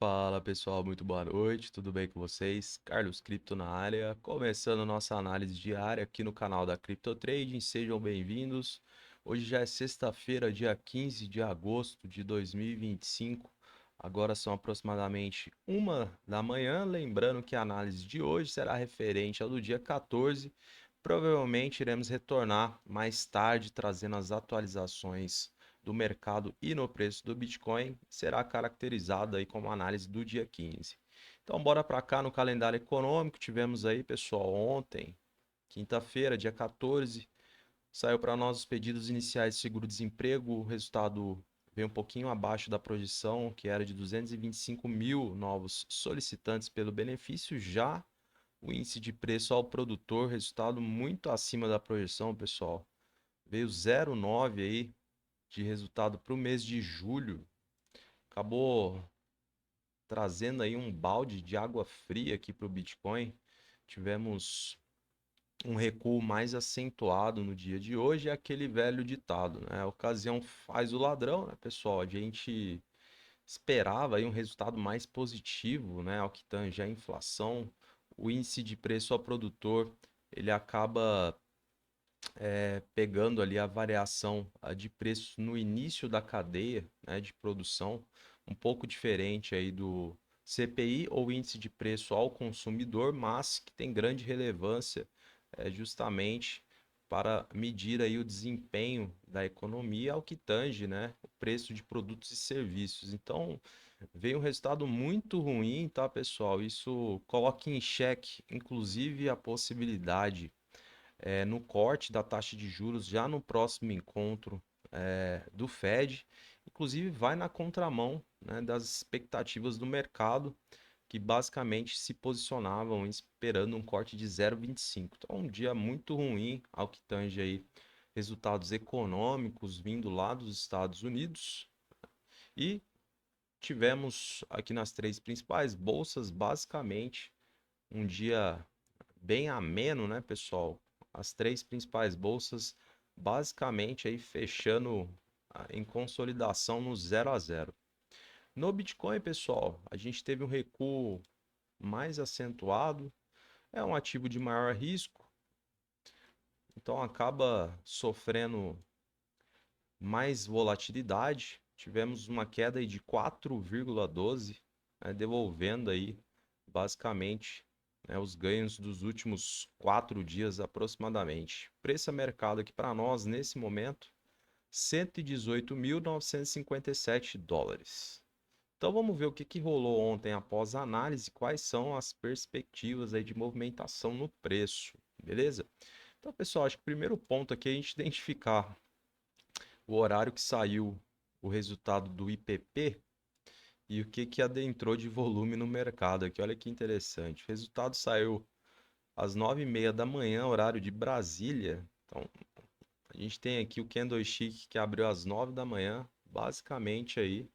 Fala pessoal, muito boa noite, tudo bem com vocês? Carlos Cripto na área, começando nossa análise diária aqui no canal da Crypto Trading, sejam bem-vindos. Hoje já é sexta-feira, dia 15 de agosto de 2025, agora são aproximadamente 1 da manhã. Lembrando que a análise de hoje será referente ao do dia 14, provavelmente iremos retornar mais tarde trazendo as atualizações do mercado e no preço do Bitcoin, será caracterizada aí como análise do dia 15. Então, bora para cá no calendário econômico. Tivemos aí, pessoal, ontem, quinta-feira, dia 14, saiu para nós os pedidos iniciais de seguro-desemprego. O resultado veio um pouquinho abaixo da projeção, que era de 225 mil novos solicitantes pelo benefício. Já o índice de preço ao produtor, resultado muito acima da projeção, pessoal. Veio 0,9 aí de resultado para o mês de julho, acabou trazendo aí um balde de água fria aqui para o Bitcoin. Tivemos um recuo mais acentuado no dia de hoje, é aquele velho ditado, né? A ocasião faz o ladrão, né, pessoal? A gente esperava aí um resultado mais positivo, né, ao que tange a inflação. O índice de preço ao produtor, ele acaba pegando ali a variação de preços no início da cadeia, né, de produção, um pouco diferente aí do CPI ou índice de preço ao consumidor, mas que tem grande relevância justamente para medir aí o desempenho da economia ao que tange, né, o preço de produtos e serviços. Então, veio um resultado muito ruim, tá, pessoal? Isso coloca em xeque, inclusive, a possibilidade no corte da taxa de juros já no próximo encontro do Fed, inclusive vai na contramão, né, das expectativas do mercado, que basicamente se posicionavam esperando um corte de 0,25. Então, um dia muito ruim ao que tange aí resultados econômicos vindo lá dos Estados Unidos. E tivemos aqui nas três principais bolsas, basicamente, um dia bem ameno, né, pessoal? As três principais bolsas basicamente aí fechando em consolidação no 0 a 0. No Bitcoin, pessoal, a gente teve um recuo mais acentuado, é um ativo de maior risco, então acaba sofrendo mais volatilidade. Tivemos uma queda aí de 4,12, né, devolvendo aí basicamente, né, os ganhos dos últimos 4 dias aproximadamente. Preço a mercado aqui para nós nesse momento, 118.957 dólares. Então vamos ver o que rolou ontem após a análise, quais são as perspectivas aí de movimentação no preço, beleza? Então, pessoal, acho que o primeiro ponto aqui é a gente identificar o horário que saiu o resultado do IPP e o que adentrou de volume no mercado aqui. Olha que interessante. O resultado saiu às 9h30 da manhã, horário de Brasília. Então, a gente tem aqui o candlestick que abriu às 9 da manhã. Basicamente aí,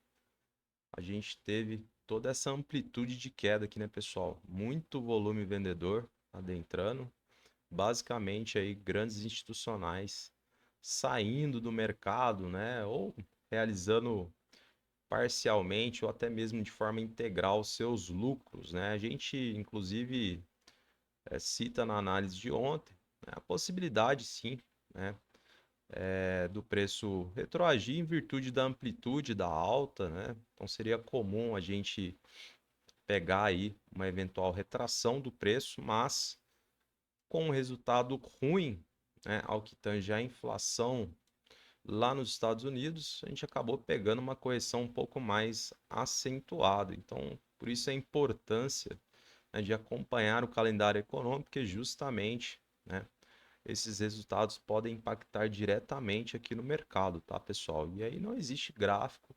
a gente teve toda essa amplitude de queda aqui, né, pessoal? Muito volume vendedor adentrando. Basicamente aí, grandes institucionais saindo do mercado, né? Ou realizando parcialmente ou até mesmo de forma integral seus lucros, né? A gente, inclusive, cita na análise de ontem, né, a possibilidade, sim, né, do preço retroagir em virtude da amplitude da alta, né? Então seria comum a gente pegar aí uma eventual retração do preço, mas com um resultado ruim, né, ao que tange a inflação lá nos Estados Unidos, a gente acabou pegando uma correção um pouco mais acentuada. Então, por isso a importância, né, de acompanhar o calendário econômico, porque justamente, né, esses resultados podem impactar diretamente aqui no mercado, tá, pessoal? E aí não existe gráfico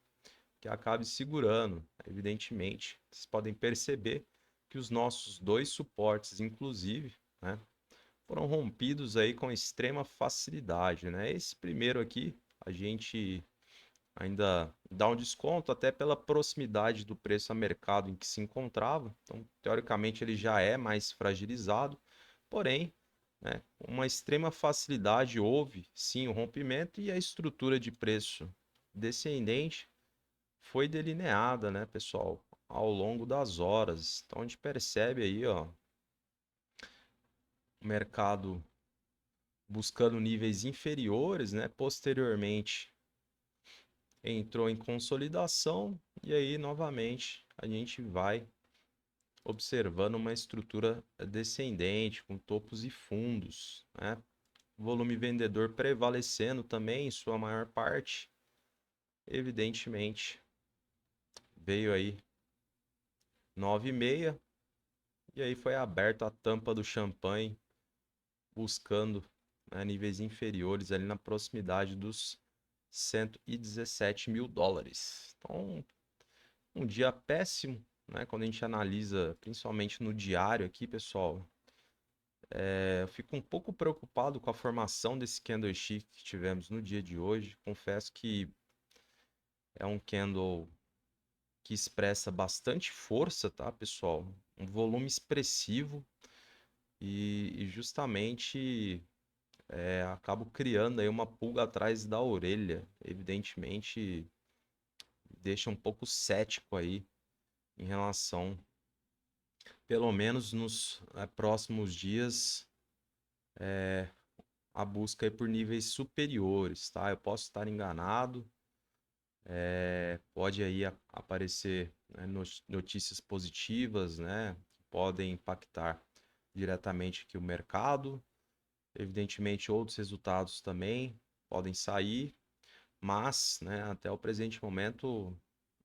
que acabe segurando, evidentemente. Vocês podem perceber que os nossos dois suportes, inclusive, né, foram rompidos aí com extrema facilidade, né? Esse primeiro aqui, a gente ainda dá um desconto até pela proximidade do preço a mercado em que se encontrava. Então, teoricamente, ele já é mais fragilizado, porém, né, uma extrema facilidade houve sim o rompimento e a estrutura de preço descendente foi delineada, né, pessoal, ao longo das horas. Então a gente percebe aí, ó, o mercado buscando níveis inferiores, né? Posteriormente entrou em consolidação e aí novamente a gente vai observando uma estrutura descendente com topos e fundos, né? Volume vendedor prevalecendo também em sua maior parte. Evidentemente, veio aí 9,6 e aí foi aberta a tampa do champanhe, buscando, né, níveis inferiores ali na proximidade dos 117 mil dólares. Então, um dia péssimo, né? Quando a gente analisa, principalmente no diário aqui, pessoal, eu fico um pouco preocupado com a formação desse candlestick que tivemos no dia de hoje. Confesso que é um candle que expressa bastante força, tá, pessoal? Um volume expressivo e justamente acabo criando aí uma pulga atrás da orelha. Evidentemente, deixa um pouco cético aí em relação, pelo menos nos próximos dias, a busca aí por níveis superiores, tá? Eu posso estar enganado, pode aí aparecer, né, notícias positivas, né, que podem impactar diretamente aqui o mercado. Evidentemente, outros resultados também podem sair, mas, né, até o presente momento,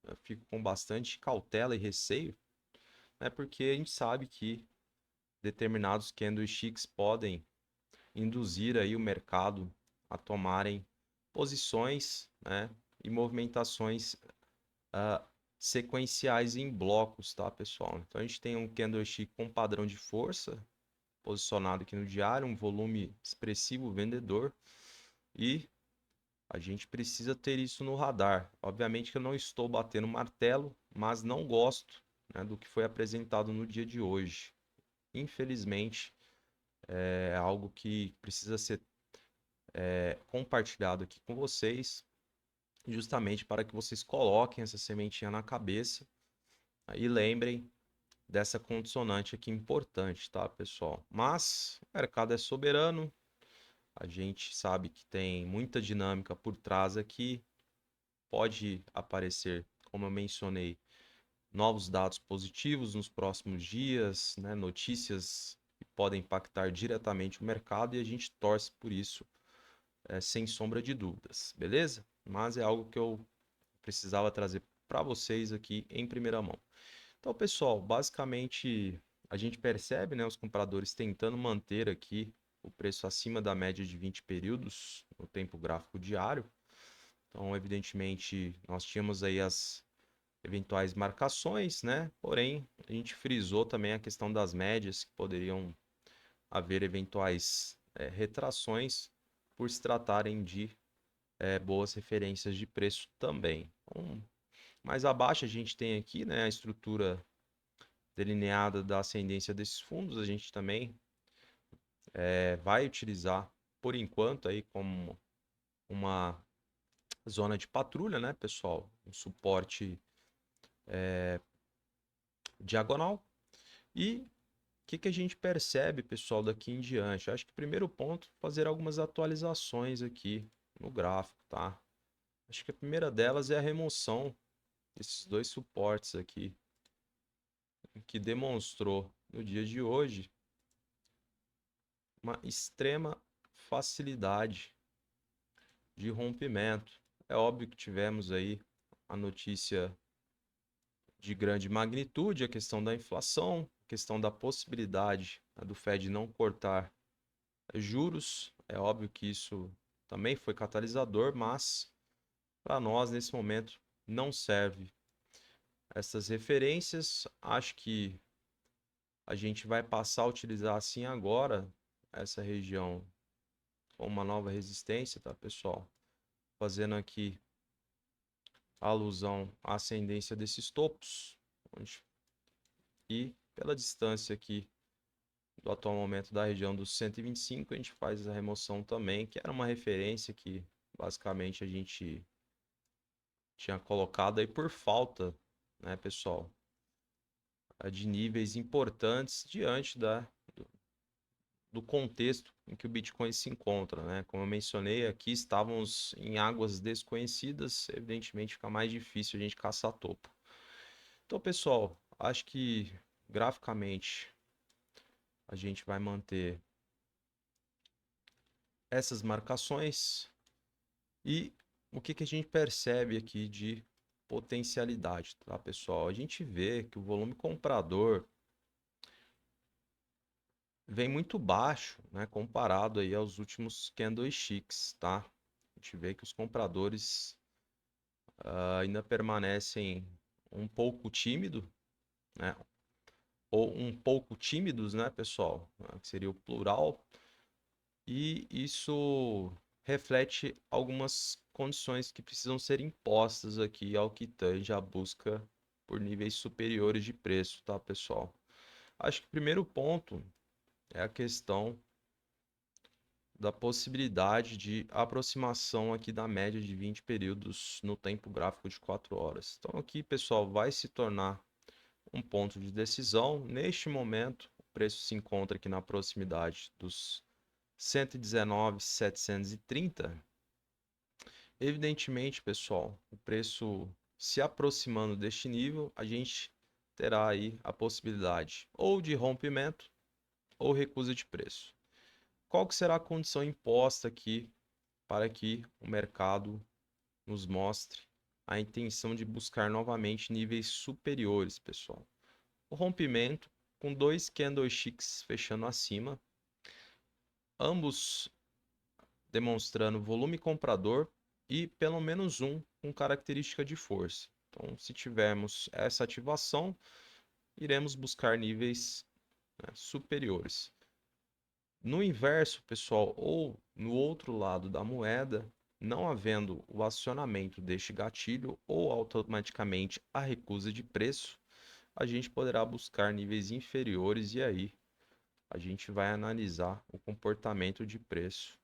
eu fico com bastante cautela e receio, né, porque a gente sabe que determinados candlesticks podem induzir aí o mercado a tomarem posições, né, e movimentações ah, sequenciais em blocos, tá, pessoal? Então a gente tem um candlestick com padrão de força posicionado aqui no diário, um volume expressivo vendedor e a gente precisa ter isso no radar. Obviamente que eu não estou batendo martelo, mas não gosto, né, do que foi apresentado no dia de hoje. Infelizmente, é algo que precisa ser compartilhado aqui com vocês, justamente para que vocês coloquem essa sementinha na cabeça e lembrem dessa condicionante aqui importante, tá, pessoal? Mas o mercado é soberano, a gente sabe que tem muita dinâmica por trás aqui, pode aparecer, como eu mencionei, novos dados positivos nos próximos dias, né? Notícias que podem impactar diretamente o mercado e a gente torce por isso, sem sombra de dúvidas, beleza? Mas é algo que eu precisava trazer para vocês aqui em primeira mão. Então, pessoal, basicamente a gente percebe, né, os compradores tentando manter aqui o preço acima da média de 20 períodos no tempo gráfico diário. Então, evidentemente, nós tínhamos aí as eventuais marcações, né? Porém, a gente frisou também a questão das médias, que poderiam haver eventuais retrações por se tratarem de boas referências de preço também. Então, mais abaixo a gente tem aqui, né, a estrutura delineada da ascendência desses fundos. A gente também vai utilizar, por enquanto, aí como uma zona de patrulha, né, pessoal? Um suporte diagonal. E o que a gente percebe, pessoal, daqui em diante? Acho que o primeiro ponto, fazer algumas atualizações aqui no gráfico, tá? Acho que a primeira delas é a remoção desses dois suportes aqui, que demonstrou no dia de hoje uma extrema facilidade de rompimento. É óbvio que tivemos aí a notícia de grande magnitude, a questão da inflação, a questão da possibilidade, né, do Fed não cortar juros. É óbvio que isso também foi catalisador, mas para nós nesse momento não serve essas referências. Acho que a gente vai passar a utilizar assim agora essa região como uma nova resistência, tá, pessoal? Fazendo aqui alusão à ascendência desses topos, e pela distância aqui do atual momento da região dos 125, a gente faz a remoção também, que era uma referência que basicamente a gente tinha colocado aí por falta, né, pessoal, de níveis importantes diante do contexto em que o Bitcoin se encontra, né? Como eu mencionei aqui, estávamos em águas desconhecidas, evidentemente fica mais difícil a gente caçar topo. Então, pessoal, acho que graficamente a gente vai manter essas marcações e o que a gente percebe aqui de potencialidade, tá, pessoal? A gente vê que o volume comprador vem muito baixo, né, comparado aí aos últimos candlesticks, tá? A gente vê que os compradores ainda permanecem um pouco tímidos, né? Ou um pouco tímidos, né, pessoal? Que seria o plural. E isso reflete algumas condições que precisam ser impostas aqui ao que tange a busca por níveis superiores de preço, tá, pessoal? Acho que o primeiro ponto é a questão da possibilidade de aproximação aqui da média de 20 períodos no tempo gráfico de 4 horas. Então aqui, pessoal, vai se tornar um ponto de decisão. Neste momento, o preço se encontra aqui na proximidade dos 119.730. Evidentemente, pessoal, o preço se aproximando deste nível, a gente terá aí a possibilidade ou de rompimento ou recusa de preço. Qual que será a condição imposta aqui para que o mercado nos mostre a intenção de buscar novamente níveis superiores, pessoal? O rompimento com dois candlesticks fechando acima, ambos demonstrando volume comprador e pelo menos um com característica de força. Então, se tivermos essa ativação, iremos buscar níveis, né, superiores. No inverso, pessoal, ou no outro lado da moeda, não havendo o acionamento deste gatilho ou automaticamente a recusa de preço, a gente poderá buscar níveis inferiores e aí a gente vai analisar o comportamento de preço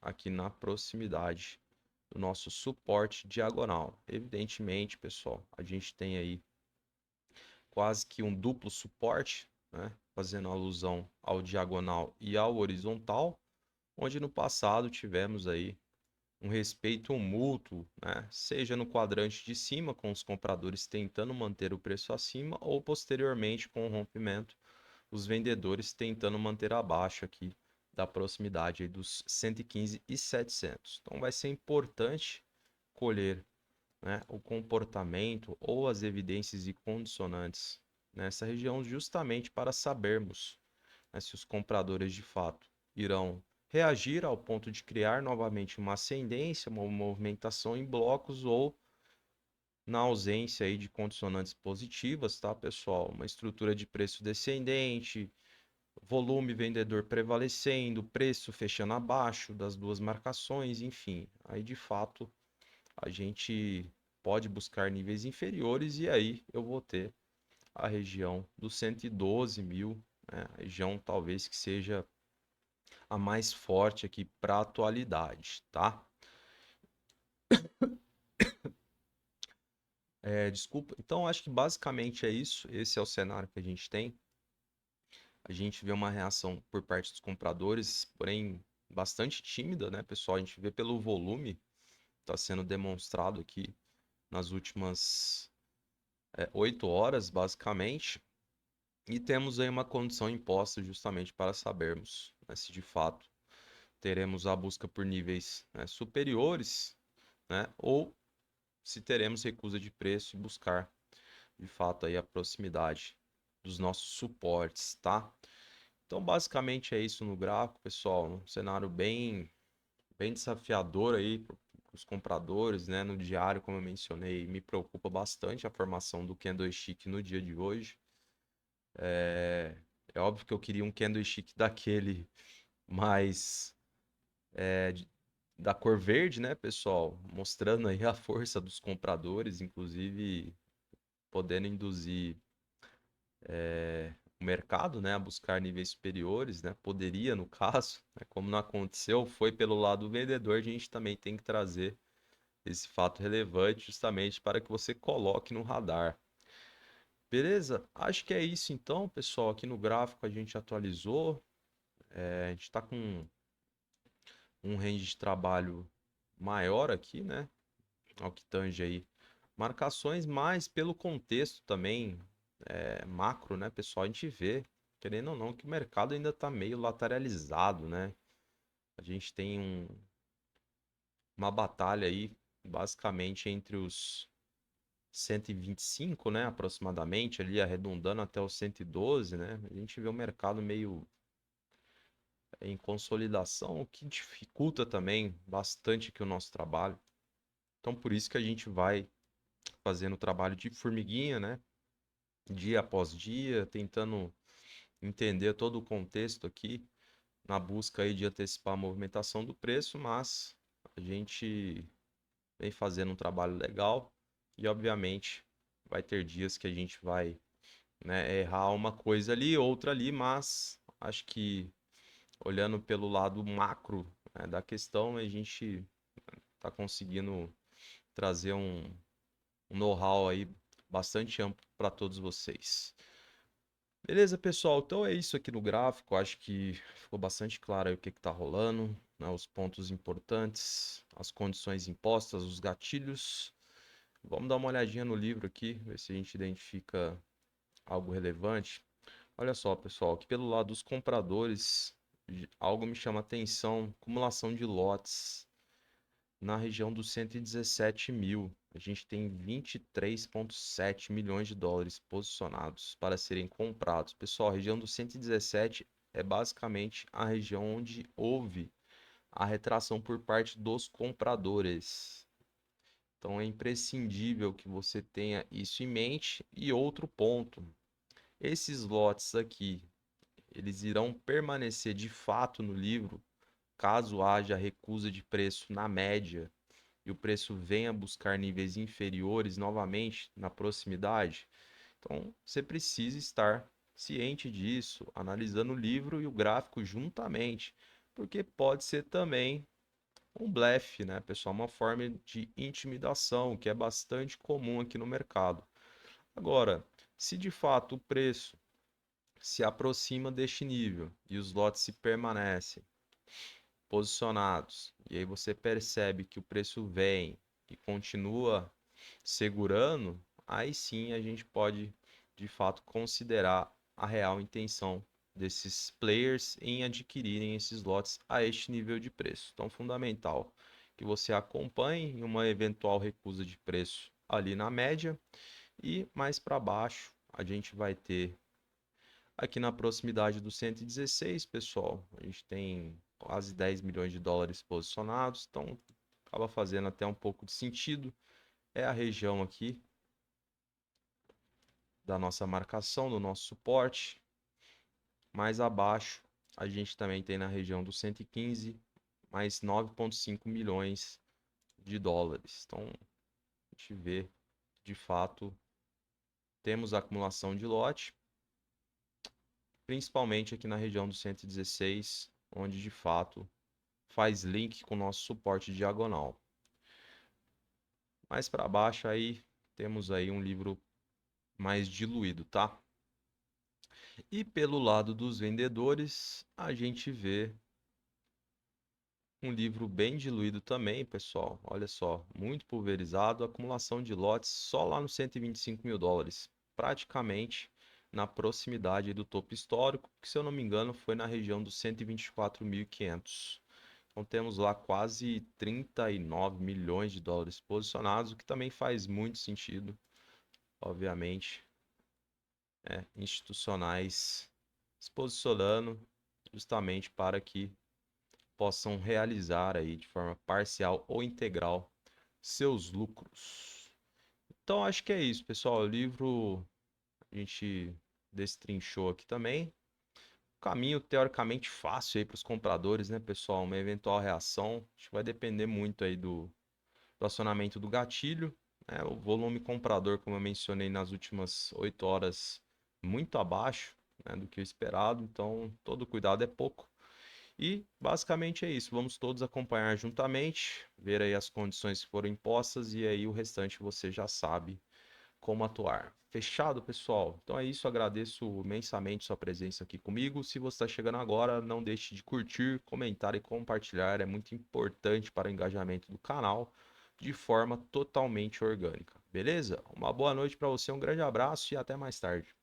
aqui na proximidade do nosso suporte diagonal. Evidentemente, pessoal, a gente tem aí quase que um duplo suporte, né? Fazendo alusão ao diagonal e ao horizontal, onde no passado tivemos aí um respeito mútuo, né? Seja no quadrante de cima, com os compradores tentando manter o preço acima, ou posteriormente com o rompimento, os vendedores tentando manter abaixo aqui da proximidade aí dos 115.700. Então vai ser importante colher, né, o comportamento ou as evidências e condicionantes nessa região justamente para sabermos, né, se os compradores de fato irão reagir ao ponto de criar novamente uma ascendência, uma movimentação em blocos ou na ausência aí de condicionantes positivas, tá, pessoal? Uma estrutura de preço descendente, volume vendedor prevalecendo, preço fechando abaixo das duas marcações, enfim. Aí de fato a gente pode buscar níveis inferiores e aí eu vou ter a região dos 112 mil, né? A região talvez que seja a mais forte aqui para a atualidade, tá? Desculpa. Então, acho que basicamente é isso. Esse é o cenário que a gente tem. A gente vê uma reação por parte dos compradores, porém bastante tímida, né, pessoal? A gente vê pelo volume que está sendo demonstrado aqui nas últimas 8 horas, basicamente. E temos aí uma condição imposta justamente para sabermos, né, se de fato teremos a busca por níveis, né, superiores, né, ou se teremos recusa de preço e buscar de fato aí a proximidade dos nossos suportes, tá? Então, basicamente é isso no gráfico, pessoal. Um cenário bem desafiador aí para os compradores, né? No diário, como eu mencionei, me preocupa bastante a formação do candlestick no dia de hoje. É, é óbvio que eu queria um candlestick daquele mais da cor verde, né, pessoal? Mostrando aí a força dos compradores, inclusive podendo induzir o mercado, né, a buscar níveis superiores, né? Poderia, no caso, né? Como não aconteceu, foi pelo lado do vendedor, a gente também tem que trazer esse fato relevante justamente para que você coloque no radar. Beleza? Acho que é isso então, pessoal. Aqui no gráfico a gente atualizou. A gente está com um range de trabalho maior aqui, né? Ao que tange aí marcações, mas pelo contexto também macro, né, pessoal? A gente vê, querendo ou não, que o mercado ainda está meio lateralizado, né? A gente tem uma batalha aí, basicamente, entre os 125, né, aproximadamente, ali arredondando até os 112, né? A gente vê o mercado meio em consolidação, o que dificulta também bastante aqui o nosso trabalho. Então, por isso que a gente vai fazendo o trabalho de formiguinha, né? Dia após dia, tentando entender todo o contexto aqui, na busca aí de antecipar a movimentação do preço, mas a gente vem fazendo um trabalho legal e, obviamente, vai ter dias que a gente vai, né, errar uma coisa ali, outra ali, mas acho que olhando pelo lado macro, né, da questão, a gente está conseguindo trazer um know-how aí bastante amplo para todos vocês. Beleza, pessoal? Então é isso aqui no gráfico. Acho que ficou bastante claro aí o que está rolando, né? Os pontos importantes, as condições impostas, os gatilhos. Vamos dar uma olhadinha no livro aqui, ver se a gente identifica algo relevante. Olha só, pessoal, que pelo lado dos compradores, algo me chama atenção: acumulação de lotes na região dos 117 mil. A gente tem 23,7 milhões de dólares posicionados para serem comprados. Pessoal, a região dos 117 é basicamente a região onde houve a retração por parte dos compradores. Então é imprescindível que você tenha isso em mente. E outro ponto, esses lotes aqui, eles irão permanecer de fato no livro caso haja recusa de preço na média e o preço venha buscar níveis inferiores novamente na proximidade. Então, você precisa estar ciente disso, analisando o livro e o gráfico juntamente, porque pode ser também um blefe, né, pessoal? Uma forma de intimidação que é bastante comum aqui no mercado. Agora, se de fato o preço se aproxima deste nível e os lotes se permanecem posicionados, e aí você percebe que o preço vem e continua segurando, aí sim a gente pode de fato considerar a real intenção desses players em adquirirem esses lotes a este nível de preço. Então, fundamental que você acompanhe uma eventual recusa de preço ali na média e mais para baixo a gente vai ter aqui na proximidade do 116, pessoal. A gente tem quase 10 milhões de dólares posicionados, então acaba fazendo até um pouco de sentido. É a região aqui da nossa marcação, do nosso suporte. Mais abaixo, a gente também tem na região do 115, mais 9,5 milhões de dólares. Então, a gente vê, de fato, temos acumulação de lote, principalmente aqui na região do 116, onde de fato faz link com o nosso suporte diagonal. Mais para baixo aí temos aí um livro mais diluído, tá? E pelo lado dos vendedores, a gente vê um livro bem diluído também, pessoal. Olha só, muito pulverizado, acumulação de lotes só lá nos 125 mil dólares, praticamente na proximidade do topo histórico, que se eu não me engano foi na região dos 124.500. Então temos lá quase 39 milhões de dólares posicionados, o que também faz muito sentido, obviamente, institucionais se posicionando justamente para que possam realizar aí de forma parcial ou integral seus lucros. Então acho que é isso, pessoal. O livro a gente destrinchou aqui também. Caminho teoricamente fácil aí para os compradores, né, pessoal? Uma eventual reação, acho que vai depender muito aí do acionamento do gatilho, né? O volume comprador, como eu mencionei nas últimas 8 horas, muito abaixo, né, do que o esperado, então todo cuidado é pouco. E basicamente é isso, vamos todos acompanhar juntamente, ver aí as condições que foram impostas e aí o restante você já sabe como atuar. Fechado, pessoal? Então é isso, agradeço imensamente sua presença aqui comigo. Se você está chegando agora, não deixe de curtir, comentar e compartilhar, é muito importante para o engajamento do canal de forma totalmente orgânica, beleza? Uma boa noite para você, um grande abraço e até mais tarde.